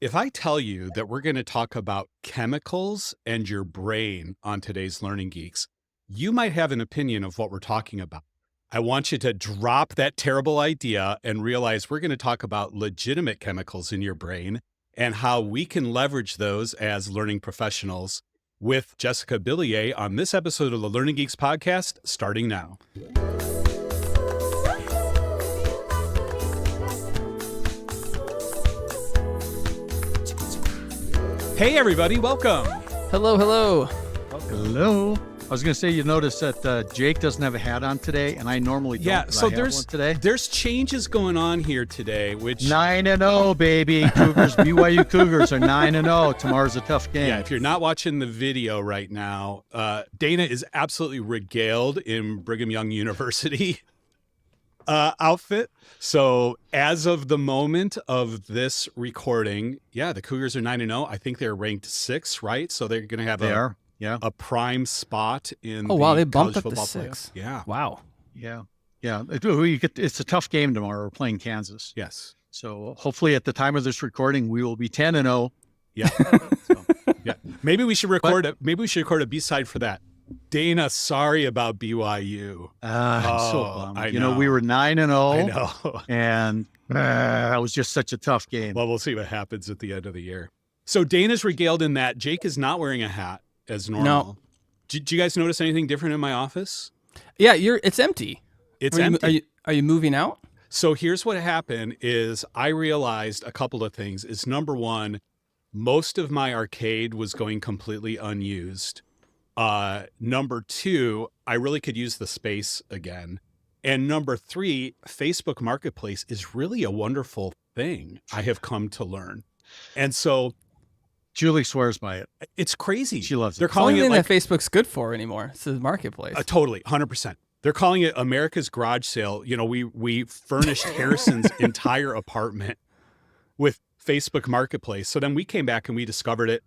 If I tell you that we're going to talk about chemicals and your brain on today's Learning Geeks, you might have an opinion of what we're talking about. I want you to drop that terrible idea and realize we're going to talk about legitimate chemicals in your brain and how we can leverage those as learning professionals with Jessica Billiet on this episode of the Learning Geeks podcast, starting now. Hey, everybody. Welcome. Hello, hello. Hello. I was going to say, you notice that Jake doesn't have a hat on today, and I normally don't. Yeah, so I have one today. There's changes going on here today, which 9-0, baby. Cougars, BYU Cougars are 9-0. Tomorrow's a tough game. Yeah, if you're not watching the video right now, Dana is absolutely regaled in Brigham Young University outfit. So as of the moment of this recording, yeah, the Cougars are 9-0. I think they're ranked 6th, right? So they're going to have a prime spot in they bumped up to football 6. playoff. Yeah. Wow. Yeah. It's a tough game tomorrow. We're playing Kansas. Yes. So hopefully at the time of this recording, we will be 10-0. Yeah. Yeah. Maybe we should record a B-side for that. Dana, sorry about BYU. I'm so bummed. I know. We were 9-0. I know. And it was just such a tough game. Well, we'll see what happens at the end of the year. So Dana's regaled in that. Jake is not wearing a hat as normal. No. Did you guys notice anything different in my office? Yeah, it's empty. It's empty. Are you moving out? So here's what happened is I realized a couple of things. Is number one, most of my arcade was going completely unused. Number two, I really could use the space again. And number three, Facebook Marketplace is really a wonderful thing, I have come to learn. And so Julie swears by it. it's crazy. She loves it. They're It's the only calling it thing like, that Facebook's good for anymore. It's the marketplace. totally, 100%. They're calling it America's garage sale. You know, we furnished Harrison's entire apartment with Facebook Marketplace. So then we came back and we discovered it.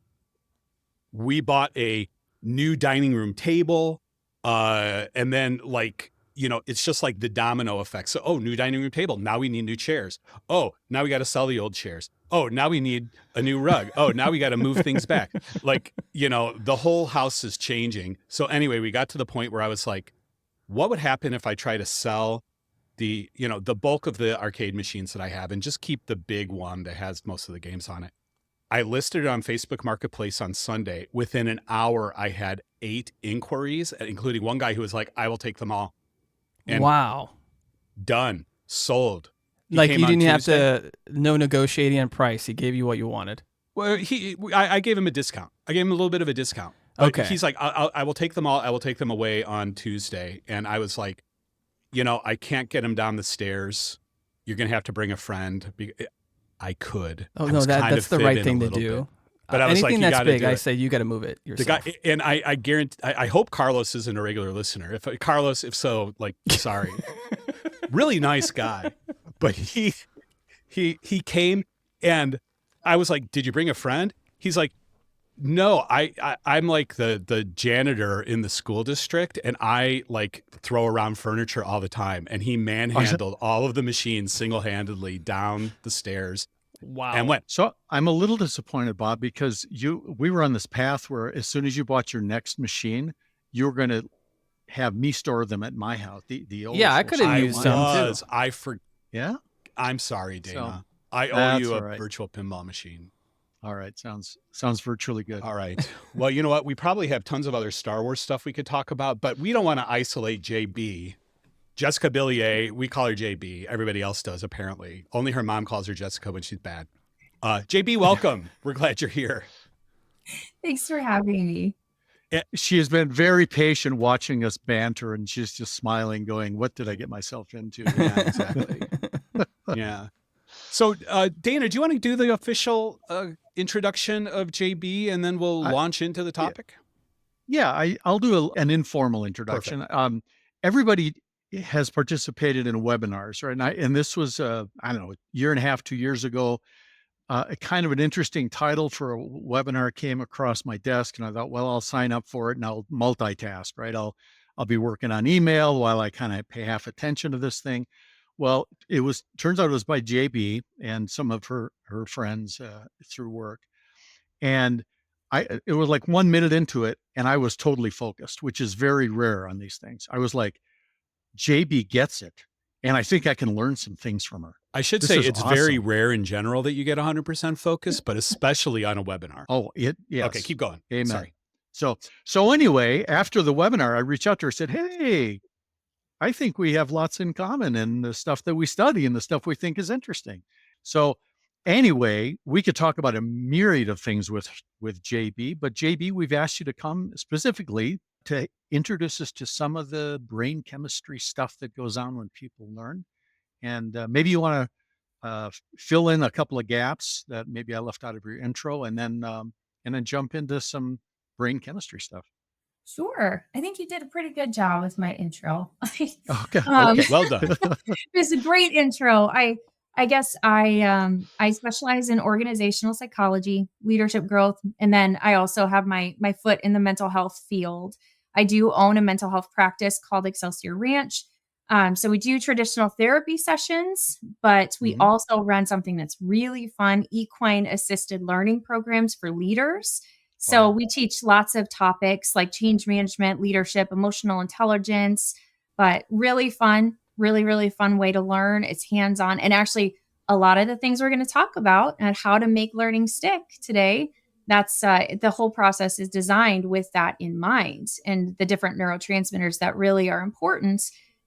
We bought a new dining room table. And then it's just like the domino effect. So, new dining room table. Now we need new chairs. Oh, now we got to sell the old chairs. Oh, now we need a new rug. Oh, now we got to move things back. The whole house is changing. So anyway, we got to the point where I was like, what would happen if I try to sell the bulk of the arcade machines that I have and just keep the big one that has most of the games on it? I listed it on Facebook Marketplace on Sunday. Within an hour, I had 8 inquiries, including one guy who was like, I will take them all. And wow. Done. Sold. You didn't have to, no negotiating on price. He gave you what you wanted. Well, I gave him a discount. I gave him a little bit of a discount. But okay. He's like, I will take them all. I will take them away on Tuesday. And I was like, I can't get him down the stairs. You're going to have to bring a friend. I could. Oh, no, that's the right thing to do. But I was anything like, that's big, I say you got to move it yourself. The guy, and I guarantee, I hope Carlos isn't a regular listener. If so, sorry. Really nice guy. But he came and I was like, did you bring a friend? He's like, no, I'm like the janitor in the school district and I throw around furniture all the time. And he manhandled all of the machines single-handedly down the stairs. Wow. And went. So I'm a little disappointed, Bob, because we were on this path where as soon as you bought your next machine, you were going to have me store them at my house. The old I could have used some too. Yeah. I'm sorry, Dana. So, I owe you a right. virtual pinball machine. All right. Sounds virtually good. All right. Well, you know what? We probably have tons of other Star Wars stuff we could talk about, but we don't want to isolate JB. Jessica Billiet, we call her JB. Everybody else does, apparently. Only her mom calls her Jessica when she's bad. JB, welcome. We're glad you're here. Thanks for having me. She has been very patient watching us banter, and she's just smiling, going, what did I get myself into? Yeah, exactly. Yeah. So, Dana, do you want to do the official introduction of JB, and then we'll launch into the topic? Yeah, I'll do an informal introduction. Everybody has participated in webinars, right? And this was, a year and a half, 2 years ago. A kind of an interesting title for a webinar came across my desk, and I thought, well, I'll sign up for it and I'll multitask, right? I'll be working on email while I kind of pay half attention to this thing. Well, turns out it was by JB and some of her friends through work. And it was like 1 minute into it and I was totally focused, which is very rare on these things. I was like, JB gets it. And I think I can learn some things from her. I should This say is it's very awesome. rare in general that you get 100% focus, but especially on a webinar. Oh, yes. Okay, keep going. Amen. Sorry. So anyway, after the webinar, I reached out to her and said, hey, I think we have lots in common in the stuff that we study and the stuff we think is interesting. So anyway, we could talk about a myriad of things with JB, but JB, we've asked you to come specifically to introduce us to some of the brain chemistry stuff that goes on when people learn. And maybe you want to fill in a couple of gaps that maybe I left out of your intro, and then jump into some brain chemistry stuff. Sure. I think you did a pretty good job with my intro. Okay. Okay, well done. It's a great intro. I guess I specialize in organizational psychology, leadership growth, and then I also have my foot in the mental health field. I do own a mental health practice called Excelsior Ranch. So we do traditional therapy sessions, but we also run something that's really fun, equine assisted learning programs for leaders. So we teach lots of topics like change management, leadership, emotional intelligence, but really fun, really, really fun way to learn. It's hands-on. And actually, a lot of the things we're going to talk about and how to make learning stick today, that's the whole process is designed with that in mind and the different neurotransmitters that really are important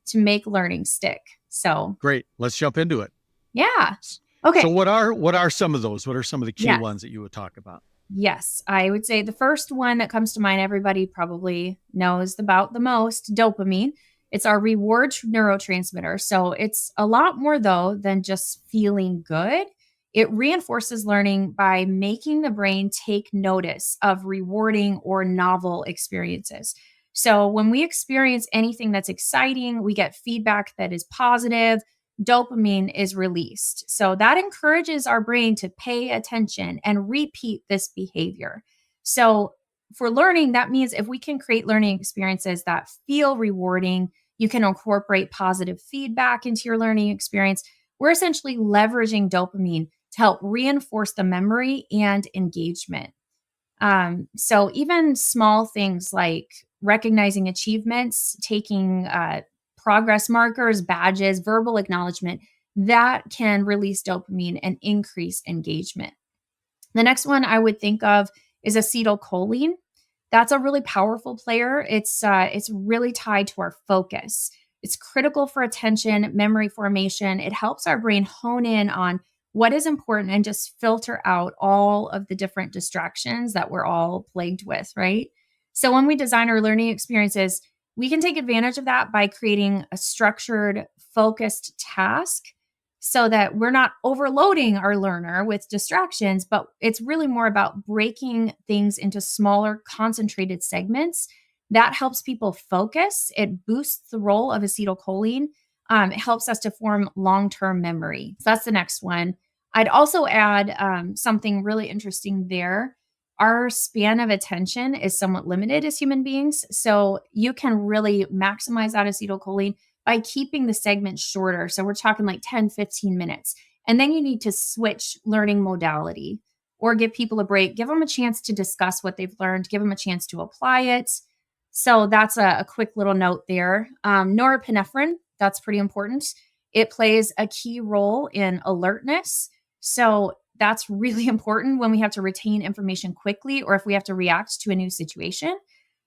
to make learning stick. So great. Let's jump into it. Yeah. Okay. So what are some of those? What are some of the key Yes. ones that you would talk about? Yes, I would say the first one that comes to mind, everybody probably knows about the most, dopamine. It's our reward neurotransmitter. So it's a lot more, though, than just feeling good. It reinforces learning by making the brain take notice of rewarding or novel experiences. So when we experience anything that's exciting, we get feedback that is positive, dopamine is released. So that encourages our brain to pay attention and repeat this behavior. So for learning, that means if we can create learning experiences that feel rewarding, you can incorporate positive feedback into your learning experience. We're essentially leveraging dopamine to help reinforce the memory and engagement. So even small things like recognizing achievements, taking progress markers, badges, verbal acknowledgement, that can release dopamine and increase engagement. The next one I would think of is acetylcholine. That's a really powerful player. It's really tied to our focus. It's critical for attention, memory formation. It helps our brain hone in on what is important and just filter out all of the different distractions that we're all plagued with, right? So when we design our learning experiences, we can take advantage of that by creating a structured, focused task so that we're not overloading our learner with distractions, but it's really more about breaking things into smaller, concentrated segments. That helps people focus. It boosts the role of acetylcholine. It helps us to form long-term memory. So that's the next one. I'd also add something really interesting there. Our span of attention is somewhat limited as human beings. So you can really maximize that acetylcholine by keeping the segment shorter. So we're talking like 10, 15 minutes. And then you need to switch learning modality or give people a break, give them a chance to discuss what they've learned, give them a chance to apply it. So that's a quick little note there. Norepinephrine, that's pretty important. It plays a key role in alertness. So that's really important when we have to retain information quickly or if we have to react to a new situation.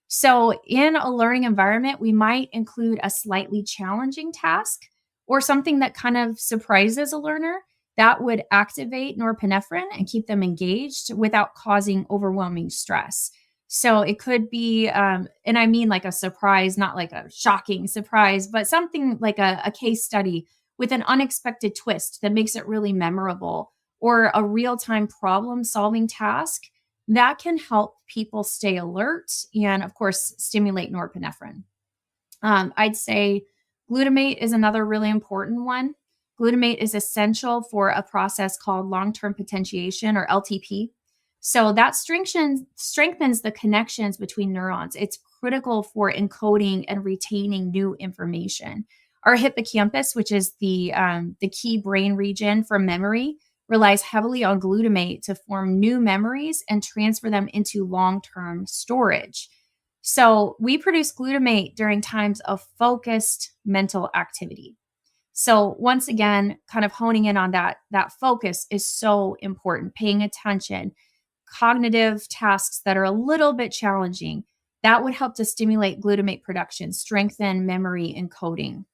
So in a learning environment, we might include a slightly challenging task or something that kind of surprises a learner that would activate norepinephrine and keep them engaged without causing overwhelming stress. So it could be, and I mean like a surprise, not like a shocking surprise, but something like a case study with an unexpected twist that makes it really memorable, or a real-time problem-solving task that can help people stay alert and, of course, stimulate norepinephrine. I'd say glutamate is another really important one. Glutamate is essential for a process called long-term potentiation, or LTP. So that strengthens the connections between neurons. It's critical for encoding and retaining new information. Our hippocampus, which is the key brain region for memory, relies heavily on glutamate to form new memories and transfer them into long-term storage. So we produce glutamate during times of focused mental activity. So once again, kind of honing in on that focus is so important. Paying attention, cognitive tasks that are a little bit challenging, that would help to stimulate glutamate production, strengthen memory encoding.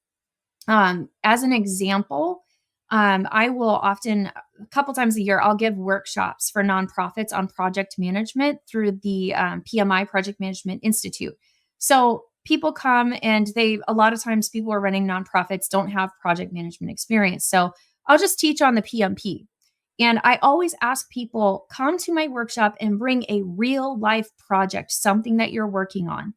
As an example, I will often, a couple times a year, I'll give workshops for nonprofits on project management through the PMI Project Management Institute. So people come and a lot of times people are running nonprofits, don't have project management experience. So I'll just teach on the PMP. And I always ask people, come to my workshop and bring a real life project, something that you're working on.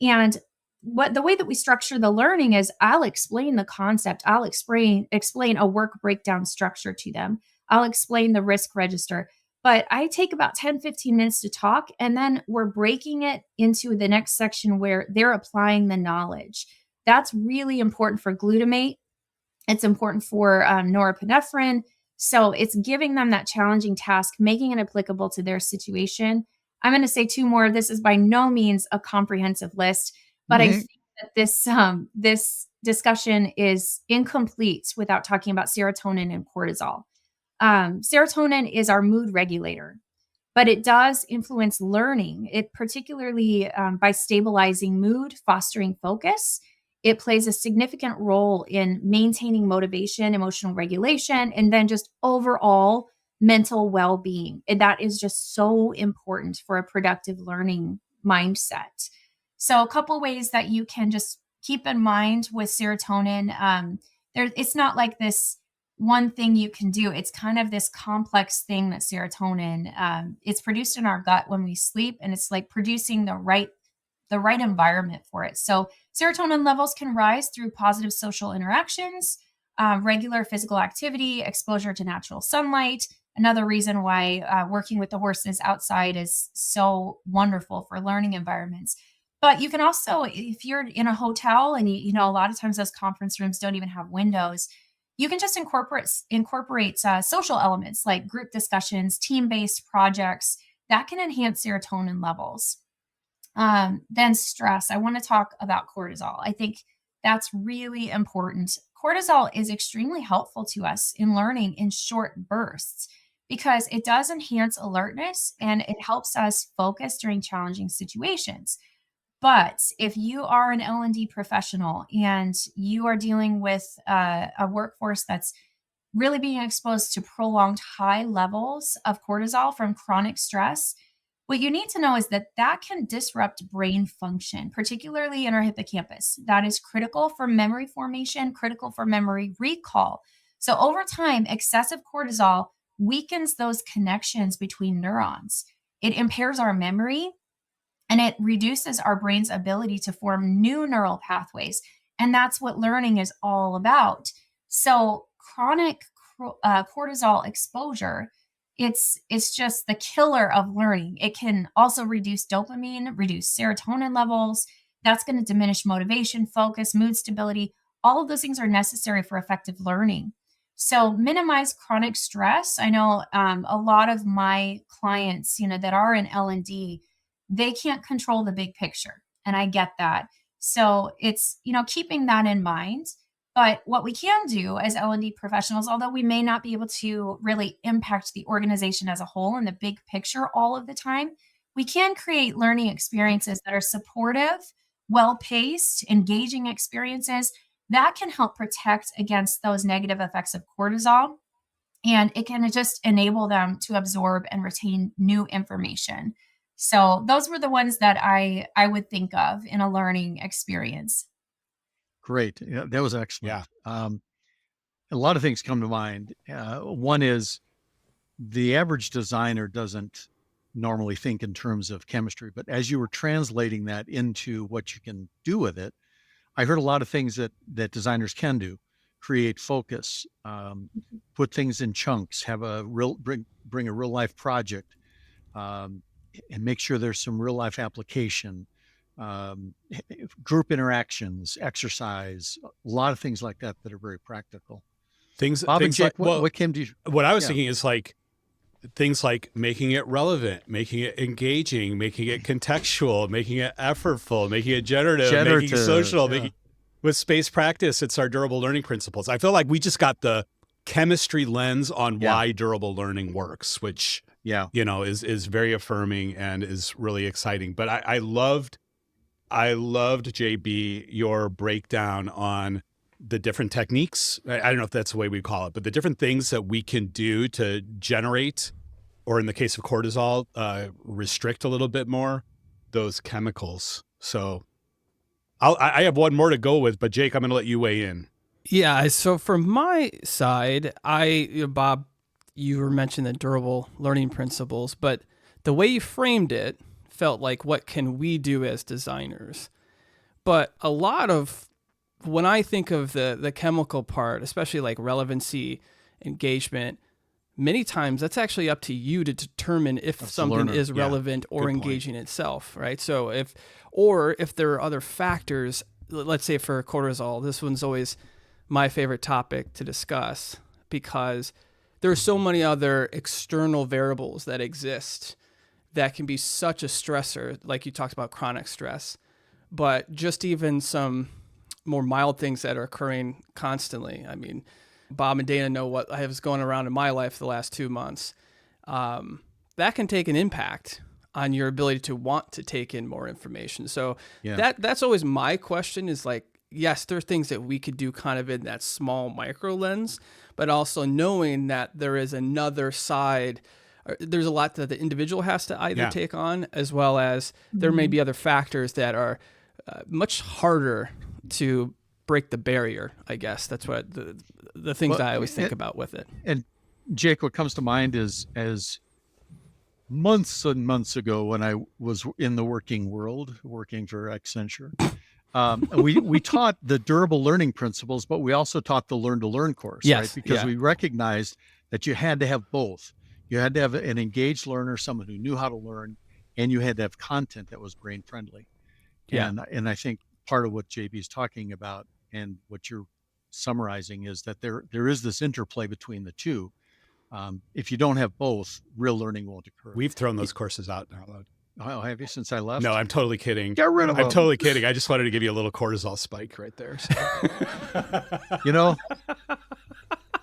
And the way that we structure the learning is I'll explain the concept. I'll explain a work breakdown structure to them. I'll explain the risk register. But I take about 10, 15 minutes to talk, and then we're breaking it into the next section where they're applying the knowledge. That's really important for glutamate. It's important for norepinephrine. So it's giving them that challenging task, making it applicable to their situation. I'm going to say two more. This is by no means a comprehensive list, but I think that this discussion is incomplete without talking about serotonin and cortisol. Serotonin is our mood regulator, but it does influence learning. It particularly by stabilizing mood, fostering focus. It plays a significant role in maintaining motivation, emotional regulation, and then just overall mental well-being. And that is just so important for a productive learning mindset. So a couple ways that you can just keep in mind with serotonin, it's not like this one thing you can do. It's kind of this complex thing that serotonin, it's produced in our gut when we sleep, and it's like producing the right environment for it. So serotonin levels can rise through positive social interactions, regular physical activity, exposure to natural sunlight. Another reason why working with the horses outside is so wonderful for learning environments. But you can also, if you're in a hotel and you know, a lot of times those conference rooms don't even have windows, you can just incorporate social elements like group discussions, team-based projects that can enhance serotonin levels. Then stress. I want to talk about cortisol. I think that's really important. Cortisol is extremely helpful to us in learning in short bursts because it does enhance alertness and it helps us focus during challenging situations. But if you are an L&D professional and you are dealing with a workforce that's really being exposed to prolonged high levels of cortisol from chronic stress, what you need to know is that that can disrupt brain function, particularly in our hippocampus. That is critical for memory formation, critical for memory recall. So over time, excessive cortisol weakens those connections between neurons. It impairs our memory and it reduces our brain's ability to form new neural pathways. And that's what learning is all about. So chronic cortisol exposure, it's just the killer of learning. It can also reduce dopamine, reduce serotonin levels. That's going to diminish motivation, focus, mood stability. All of those things are necessary for effective learning. So minimize chronic stress. I know a lot of my clients, that are in L&D, they can't control the big picture, and I get that. So it's keeping that in mind. But what we can do as L&D professionals, although we may not be able to really impact the organization as a whole in the big picture all of the time, we can create learning experiences that are supportive, well-paced, engaging experiences that can help protect against those negative effects of cortisol. And it can just enable them to absorb and retain new information. So those were the ones that I would think of in a learning experience. Great. Yeah, that was excellent. Yeah. A lot of things come to mind. One is the average designer doesn't normally think in terms of chemistry, but as you were translating that into what you can do with it, I heard a lot of things that designers can do: create focus, put things in chunks, have bring a real life project, and make sure there's some real life application, group interactions, exercise, a lot of things like that that are very practical. Things Bob and things Jake, like, what came to you? what I was Yeah. thinking is like things like making it relevant, making it engaging, making it contextual, making it effortful, making it generative, making it social, yeah. with space practice, it's our durable learning principles. I feel like we just got the chemistry lens on Yeah. why durable learning works, which Yeah. is very affirming and is really exciting. But I loved JB, your breakdown on the different techniques. I don't know if that's the way we call it, but the different things that we can do to generate, or in the case of cortisol, restrict a little bit more those chemicals. So I have one more to go with, but Jake, I'm going to let you weigh in. Yeah. So from my side, Bob, you were mentioning the durable learning principles, but the way you framed it felt like, what can we do as designers? But a lot of, when I think of the chemical part, especially like relevancy, engagement, many times that's actually up to you to determine if That's the something learner. is Yeah, relevant or good point. engaging itself, right? So if there are other factors, let's say for cortisol, this one's always my favorite topic to discuss, because there are so many other external variables that exist that can be such a stressor, like you talked about chronic stress, but just even some more mild things that are occurring constantly. I mean, Bob and Dana know what has going around in my life the last 2 months. That can take an impact on your ability to want to take in more information. So Yeah. that's always my question, is like, yes, there are things that we could do kind of in that small micro lens, but also knowing that there is another side. There's a lot that the individual has to either Yeah. take on, as well as there may be other factors that are much harder to break the barrier, I guess. That's what the things Well, that I always think about with it. And Jake, what comes to mind is, as months and months ago, when I was in the working world, working for Accenture, we taught the durable learning principles, but we also taught the learn to learn course, Yes, right? Because yeah. we recognized that you had to have both. You had to have an engaged learner, someone who knew how to learn, and you had to have content that was brain friendly. Yeah. And I think part of what JB is talking about and what you're summarizing is that there is this interplay between the two. If you don't have both, real learning won't occur. We've thrown those courses out now. Oh, have you, since I left? No, I'm totally kidding. Get rid of I'm them. totally kidding. I just wanted to give you a little cortisol spike right there. So. You know,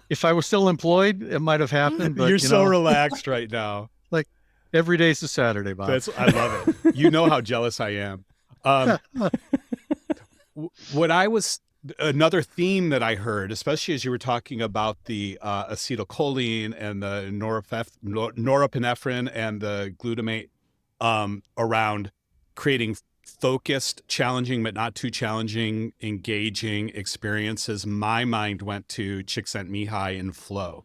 if I was still employed, it might have happened. But You're you so know, relaxed right now. like every day's a Saturday, Bob. I love it. You know how jealous I am. Another theme that I heard, especially as you were talking about the acetylcholine and the norepinephrine and the glutamate, around creating focused, challenging, but not too challenging, engaging experiences. My mind went to Csikszentmihalyi and flow.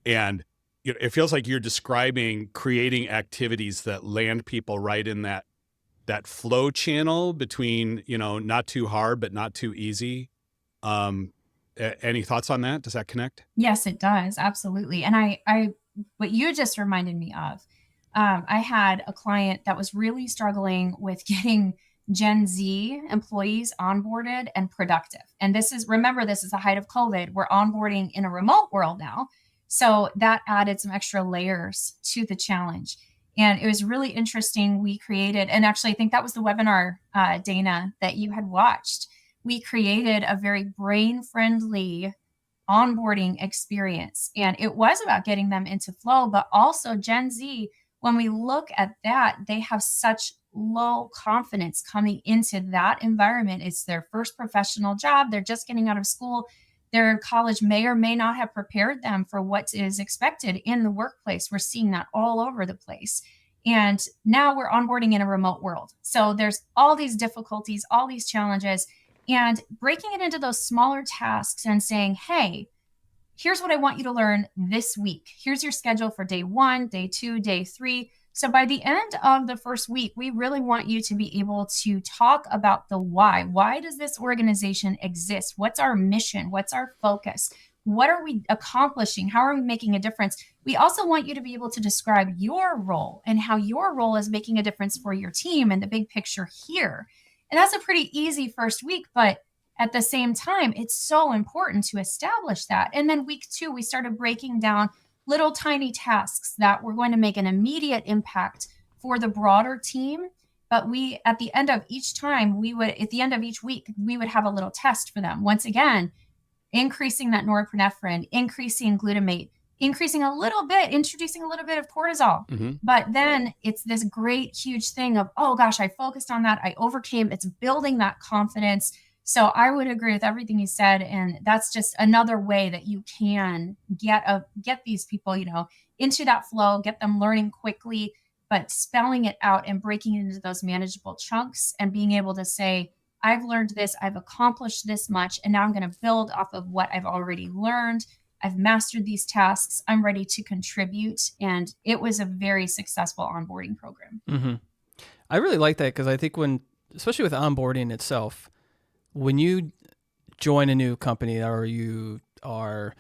And it feels like you're describing creating activities that land people right in that flow channel between, not too hard, but not too easy. Any thoughts on that? Does that connect? Yes, it does. Absolutely. And I what you just reminded me of, I had a client that was really struggling with getting Gen Z employees onboarded and productive. And remember, this is the height of COVID. We're onboarding in a remote world now. So that added some extra layers to the challenge. And it was really interesting. We created, and actually I think that was the webinar, Dana, that you had watched. We created a very brain-friendly onboarding experience. And it was about getting them into flow, but also Gen Z, when we look at that, they have such low confidence coming into that environment. It's their first professional job. They're just getting out of school. Their college may or may not have prepared them for what is expected in the workplace. We're seeing that all over the place. And now we're onboarding in a remote world. So there's all these difficulties, all these challenges, and breaking it into those smaller tasks and saying, hey, here's what I want you to learn this week. Here's your schedule for day 1, day 2, day 3. So by the end of the first week, we really want you to be able to talk about the why. Why does this organization exist? What's our mission? What's our focus? what are we accomplishing? How are we making a difference? We also want you to be able to describe your role and how your role is making a difference for your team and the big picture here. And that's a pretty easy first week, but at the same time, it's so important to establish that. And then week 2, we started breaking down little tiny tasks that were going to make an immediate impact for the broader team. But at the end of each week, we would have a little test for them. Once again, increasing that norepinephrine, increasing glutamate, introducing a little bit of cortisol. Mm-hmm. But then it's this great, huge thing of, oh gosh, I focused on that. I overcame. It's building that confidence. So I would agree with everything you said. And that's just another way that you can get these people, into that flow, get them learning quickly, but spelling it out and breaking it into those manageable chunks and being able to say, I've learned this, I've accomplished this much, and now I'm going to build off of what I've already learned. I've mastered these tasks. I'm ready to contribute. And it was a very successful onboarding program. Mm-hmm. I really like that because I think especially with onboarding itself, when you join a new company or you are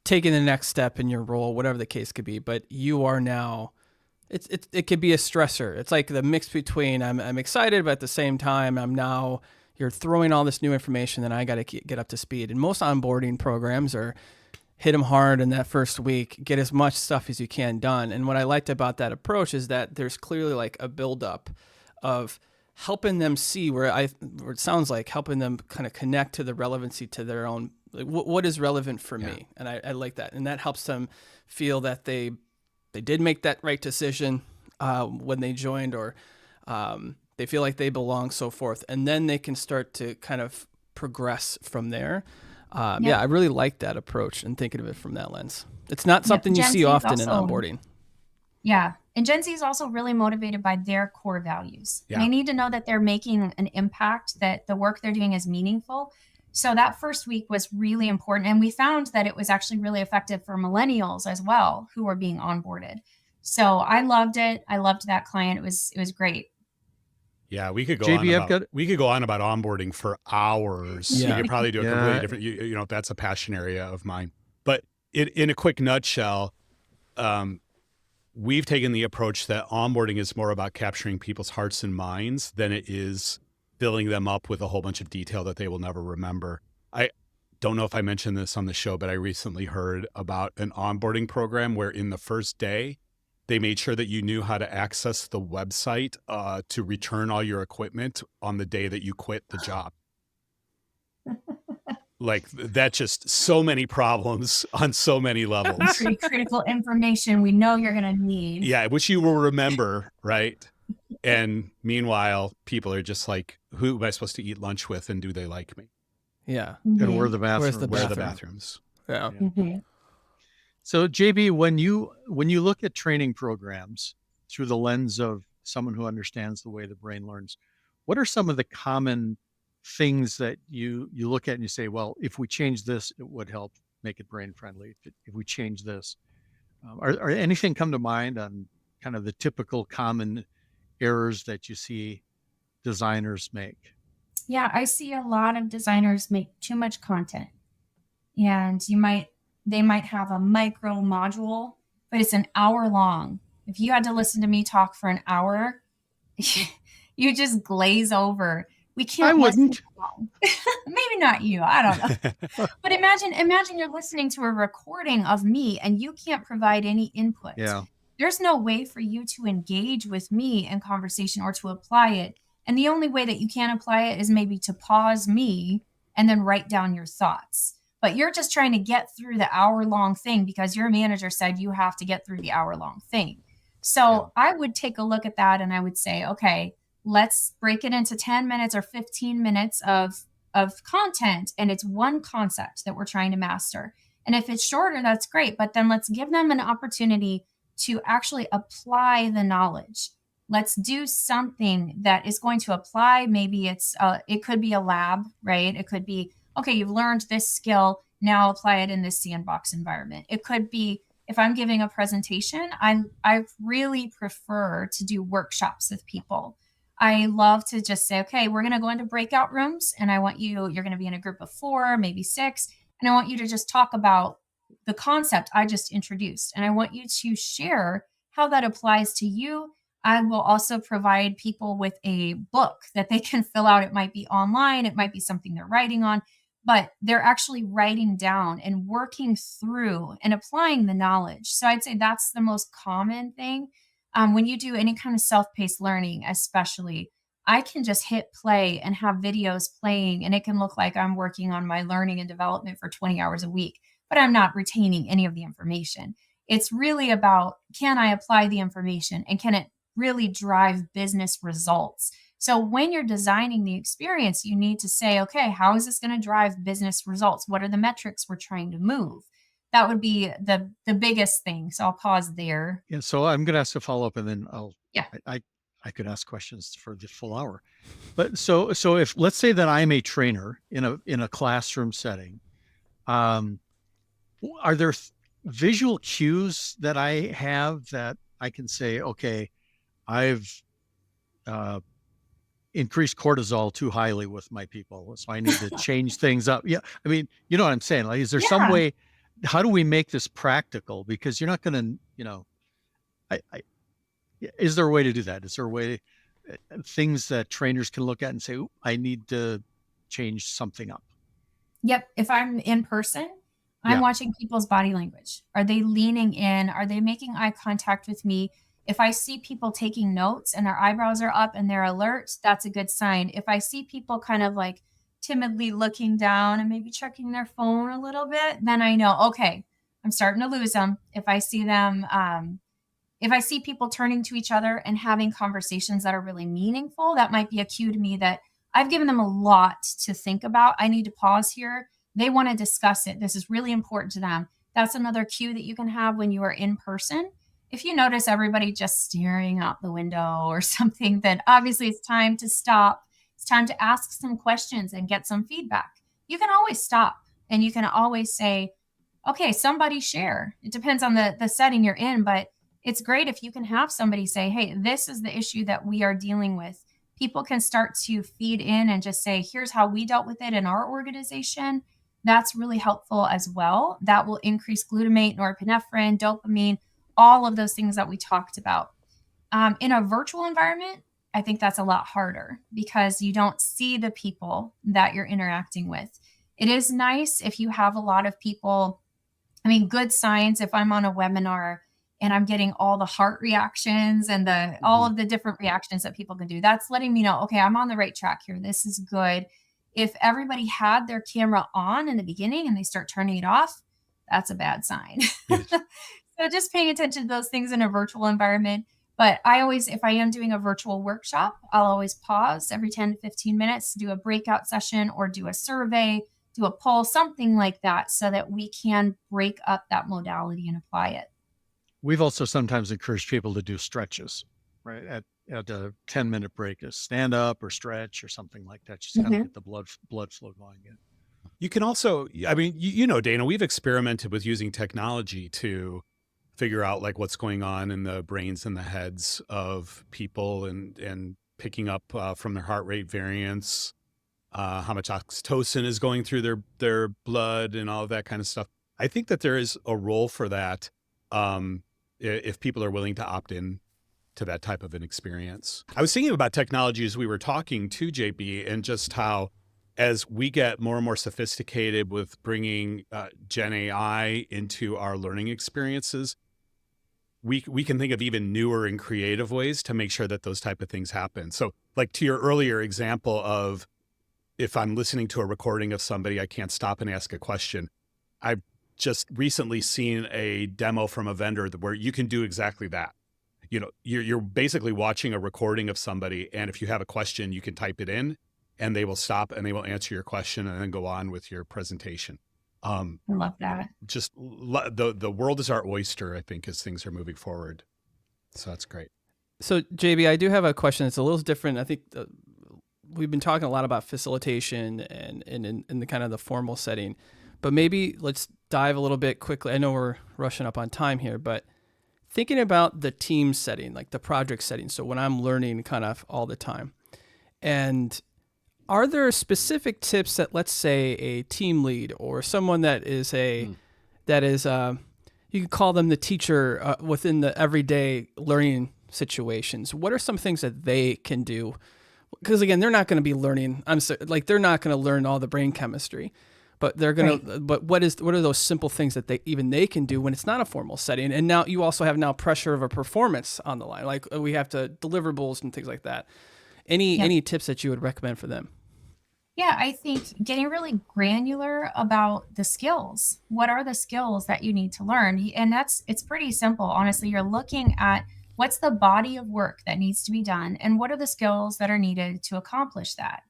taking the next step in your role, whatever the case could be, but you are now, it could be a stressor. It's like the mix between I'm excited, but at the same time, you're throwing all this new information that I got to get up to speed. And most onboarding programs are hit them hard in that first week, get as much stuff as you can done. And what I liked about that approach is that there's clearly like a buildup of helping them see where it sounds like helping them kind of connect to the relevancy to their own, like what is relevant for me. And I like that. And that helps them feel that they did make that right decision when they joined, or they feel like they belong, so forth. And then they can start to kind of progress from there. Yeah, I really like that approach and thinking of it from that lens. It's not something you see often in onboarding. Yeah. And Gen Z is also really motivated by their core values. Yeah. They need to know that they're making an impact, that the work they're doing is meaningful. So that first week was really important. And we found that it was actually really effective for millennials as well, who were being onboarded. So I loved it. I loved that client. It was great. Yeah, we could go JB, we could go on about onboarding for hours. Yeah. We could probably do a completely different, you know, that's a passion area of mine. But in a quick nutshell, we've taken the approach that onboarding is more about capturing people's hearts and minds than it is filling them up with a whole bunch of detail that they will never remember. I don't know if I mentioned this on the show, but I recently heard about an onboarding program where in the first day, they made sure that you knew how to access the website to return all your equipment on the day that you quit the job. Like that, just so many problems on so many levels. Pretty critical information we know you're going to need. Yeah, which you will remember, right? And meanwhile, people are just like, who am I supposed to eat lunch with, and do they like me? Yeah. And where are the bathrooms? Where's Where are the bathrooms? Yeah. Mm-hmm. So JB, when you look at training programs through the lens of someone who understands the way the brain learns, what are some of the common things that you look at and you say, well, if we change this, it would help make it brain friendly. If we change this, are anything come to mind on kind of the typical common errors that you see designers make? Yeah, I see a lot of designers make too much content, and they might have a micro module, but it's an hour long. If you had to listen to me talk for an hour, you just glaze over. We can't. I wouldn't. Maybe not you. I don't know. But imagine you're listening to a recording of me and you can't provide any input. Yeah. There's no way for you to engage with me in conversation or to apply it. And the only way that you can apply it is maybe to pause me and then write down your thoughts. But you're just trying to get through the hour-long thing because your manager said you have to get through the hour-long thing. So I would take a look at that and I would say, okay, let's break it into 10 minutes or 15 minutes of content. And it's one concept that we're trying to master. And if it's shorter, that's great. But then let's give them an opportunity to actually apply the knowledge. Let's do something that is going to apply. Maybe it could be a lab, right? It could be, okay, you've learned this skill, now apply it in this sandbox environment. It could be, if I'm giving a presentation, I really prefer to do workshops with people. I love to just say, okay, we're going to go into breakout rooms and you're going to be in a group of 4, maybe 6, and I want you to just talk about the concept I just introduced. And I want you to share how that applies to you. I will also provide people with a book that they can fill out. It might be online, it might be something they're writing on, but they're actually writing down and working through and applying the knowledge. So I'd say that's the most common thing. When you do any kind of self-paced learning, especially, I can just hit play and have videos playing, and it can look like I'm working on my learning and development for 20 hours a week, but I'm not retaining any of the information. It's really about, can I apply the information and can it really drive business results? So when you're designing the experience, you need to say, okay, how is this going to drive business results? What are the metrics we're trying to move? That would be the biggest thing. So I'll pause there. Yeah. So I'm going to ask a follow up, and then Yeah. I could ask questions for the full hour. But so if, let's say that I'm a trainer in a classroom setting, are there visual cues that I have that I can say, okay, I've increased cortisol too highly with my people, so I need to change things up? Yeah. I mean, you know what I'm saying? Like, is there some Yeah. way, how do we make this practical? Because you're not going to, is there a way to do that? Is there a way, things that trainers can look at and say, "Ooh, I need to change something up"? Yep. If I'm in person, I'm Yeah. watching people's body language. Are they leaning in? Are they making eye contact with me? If I see people taking notes and their eyebrows are up and they're alert, that's a good sign. If I see people kind of like timidly looking down and maybe checking their phone a little bit, then I know, okay, I'm starting to lose them. If I see people turning to each other and having conversations that are really meaningful, that might be a cue to me that I've given them a lot to think about. I need to pause here. They want to discuss it. This is really important to them. That's another cue that you can have when you are in person. If you notice everybody just staring out the window or something, then obviously it's time to stop. It's time to ask some questions and get some feedback. You can always stop and you can always say, okay, somebody share. It depends on the setting you're in, but it's great if you can have somebody say, hey, this is the issue that we are dealing with. People can start to feed in and just say, here's how we dealt with it in our organization. That's really helpful as well. That will increase glutamate, norepinephrine, dopamine, all of those things that we talked about. In a virtual environment, I think that's a lot harder because you don't see the people that you're interacting with. It is nice if you have a lot of people. I mean, good signs if I'm on a webinar and I'm getting all the heart reactions and all of the different reactions that people can do. That's letting me know, okay, I'm on the right track here. This is good. If everybody had their camera on in the beginning and they start turning it off, that's a bad sign. Yes. So just paying attention to those things in a virtual environment. But if I am doing a virtual workshop, I'll always pause every 10 to 15 minutes to do a breakout session or do a survey, do a poll, something like that, so that we can break up that modality and apply it. We've also sometimes encouraged people to do stretches, right? At a 10-minute break, to stand up or stretch or something like that, just kind of get the blood flow going in. You can also, I mean, you know, Dana, we've experimented with using technology to figure out like what's going on in the brains and the heads of people and picking up from their heart rate variance, how much oxytocin is going through their blood and all of that kind of stuff. I think that there is a role for that if people are willing to opt in to that type of an experience. I was thinking about technology as we were talking to JB, and just how as we get more and more sophisticated with bringing Gen AI into our learning experiences, we can think of even newer and creative ways to make sure that those type of things happen. So like to your earlier example of, if I'm listening to a recording of somebody, I can't stop and ask a question. I've just recently seen a demo from a vendor where you can do exactly that. You know, you're basically watching a recording of somebody, and if you have a question, you can type it in and they will stop and they will answer your question and then go on with your presentation. I love that. Just the world is our oyster, I think, as things are moving forward. So that's great. So JB, I do have a question. It's a little different. I think we've been talking a lot about facilitation and in the kind of the formal setting, but maybe let's dive a little bit quickly. I know we're rushing up on time here, but thinking about the team setting, like the project setting. So when I'm learning kind of all the time, and are there specific tips that, let's say, a team lead or someone that is you can call them the teacher within the everyday learning situations? What are some things that they can do? Because again, they're not going to be learning. They're not going to learn all the brain chemistry, but they're going to. But what are those simple things that they can do when it's not a formal setting? And now you also have pressure of a performance on the line. Like we have to deliverables and things like that. Any tips that you would recommend for them? Yeah, I think getting really granular about the skills. What are the skills that you need to learn? And it's pretty simple. Honestly, you're looking at what's the body of work that needs to be done and what are the skills that are needed to accomplish that.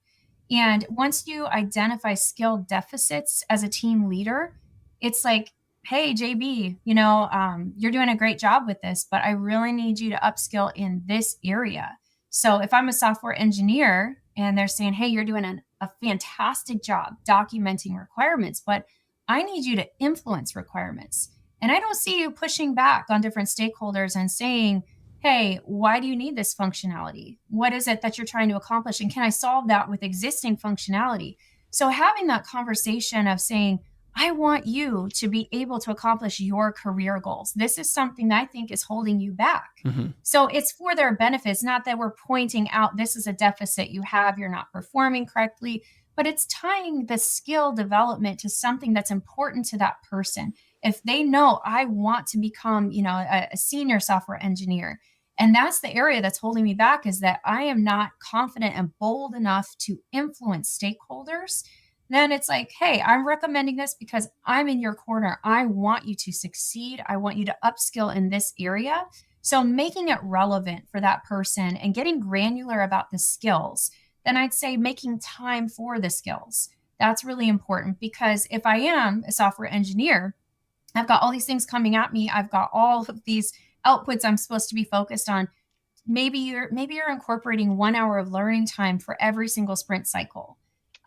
And once you identify skill deficits as a team leader, it's like, hey, JB, you're doing a great job with this, but I really need you to upskill in this area. So if I'm a software engineer and they're saying, hey, you're doing a fantastic job documenting requirements, but I need you to influence requirements. And I don't see you pushing back on different stakeholders and saying, hey, why do you need this functionality? What is it that you're trying to accomplish? And can I solve that with existing functionality? So having that conversation of saying, I want you to be able to accomplish your career goals. This is something that I think is holding you back. Mm-hmm. So it's for their benefits, not that we're pointing out this is a deficit you have, you're not performing correctly, but it's tying the skill development to something that's important to that person. If they know I want to become, a senior software engineer, and that's the area that's holding me back, is that I am not confident and bold enough to influence stakeholders, then it's like, hey, I'm recommending this because I'm in your corner. I want you to succeed. I want you to upskill in this area. So making it relevant for that person and getting granular about the skills, then I'd say making time for the skills. That's really important, because if I am a software engineer, I've got all these things coming at me. I've got all of these outputs I'm supposed to be focused on. Maybe you're incorporating 1 hour of learning time for every single sprint cycle.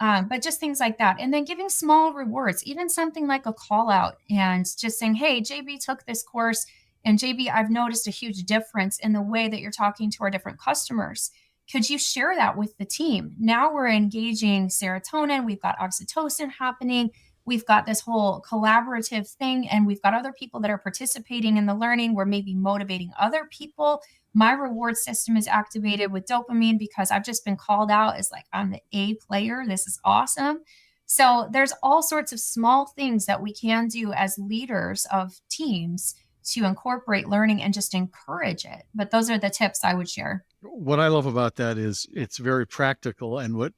But just things like that. And then giving small rewards, even something like a call out and just saying, hey, JB took this course, and JB, I've noticed a huge difference in the way that you're talking to our different customers. Could you share that with the team? Now we're engaging serotonin. We've got oxytocin happening. We've got this whole collaborative thing, and we've got other people that are participating in the learning. We're maybe motivating other people. My reward system is activated with dopamine because I've just been called out as like, I'm the A player. This is awesome. So there's all sorts of small things that we can do as leaders of teams to incorporate learning and just encourage it. But those are the tips I would share. What I love about that is it's very practical, and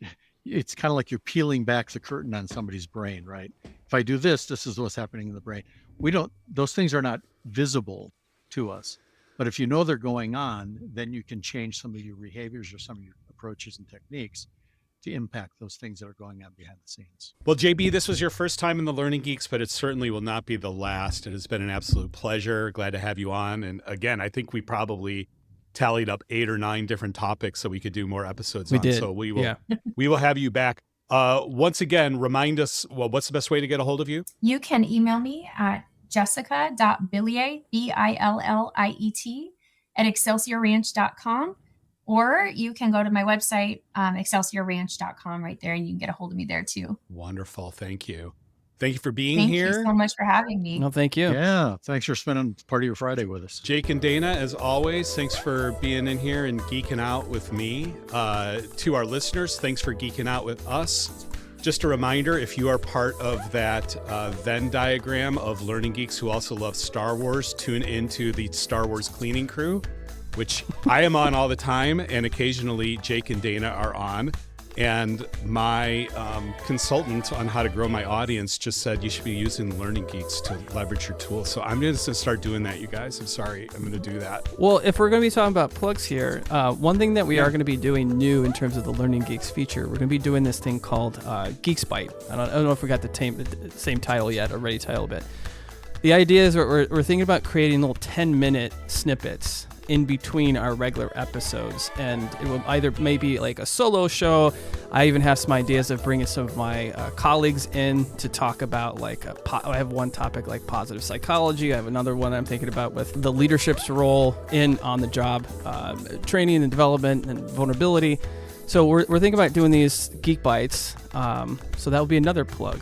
it's kind of like you're peeling back the curtain on somebody's brain, right? If I do this is what's happening in the brain. Those things are not visible to us. But if you know they're going on, then you can change some of your behaviors or some of your approaches and techniques to impact those things that are going on behind the scenes. Well, JB, this was your first time in the Learning Geeks, but it certainly will not be the last. It has been an absolute pleasure. Glad to have you on. And again, I think we probably tallied up 8 or 9 different topics so we could do more episodes on. Did. So we will have you back. Once again, remind us, what's the best way to get a hold of you? You can email me at jessica.billiet, Billiet, at excelsiorranch.com, or you can go to my website, excelsiorranch.com, right there, and you can get a hold of me there too. Wonderful. Thank you. Thank you for being here. Thank you so much for having me. No, thank you. Yeah, thanks for spending part of your Friday with us. Jake and Dana, as always, thanks for being in here and geeking out with me. To our listeners, thanks for geeking out with us. Just a reminder, if you are part of that Venn diagram of Learning Geeks who also love Star Wars, tune into the Star Wars Cleaning Crew, which I am on all the time, and occasionally Jake and Dana are on. And my consultant on how to grow my audience just said you should be using Learning Geeks to leverage your tools. So I'm just going to start doing that, you guys. I'm sorry. I'm going to do that. Well, if we're going to be talking about plugs here, one thing that we are going to be doing new in terms of the Learning Geeks feature, we're going to be doing this thing called Geeks Bite. I don't know if we got the same title yet, or ready title, but the idea is we're thinking about creating little 10-minute snippets in between our regular episodes, and it will either maybe like a solo show. I even have some ideas of bringing some of my colleagues in to talk about I have one topic like positive psychology. I have another one I'm thinking about with the leadership's role in on the job training and development and vulnerability. So we're thinking about doing these Geek Bites. So that will be another plug.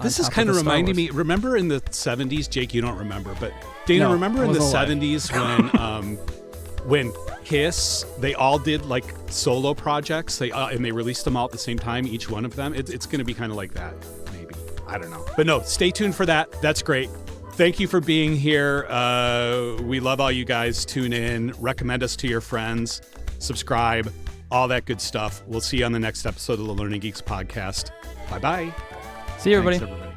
This is kind of reminding me. Remember in the 70s, Jake, you don't remember, but Dana, No, remember in the wasn't alive. 70s when Kiss, they all did like solo projects, and they released them all at the same time, each one of them. It's going to be kind of like that, maybe. I don't know. But no, stay tuned for that. That's great. Thank you for being here. We love all you guys. Tune in, recommend us to your friends, subscribe, all that good stuff. We'll see you on the next episode of the Learning Geeks podcast. Bye-bye. See you, everybody. Thanks, everybody.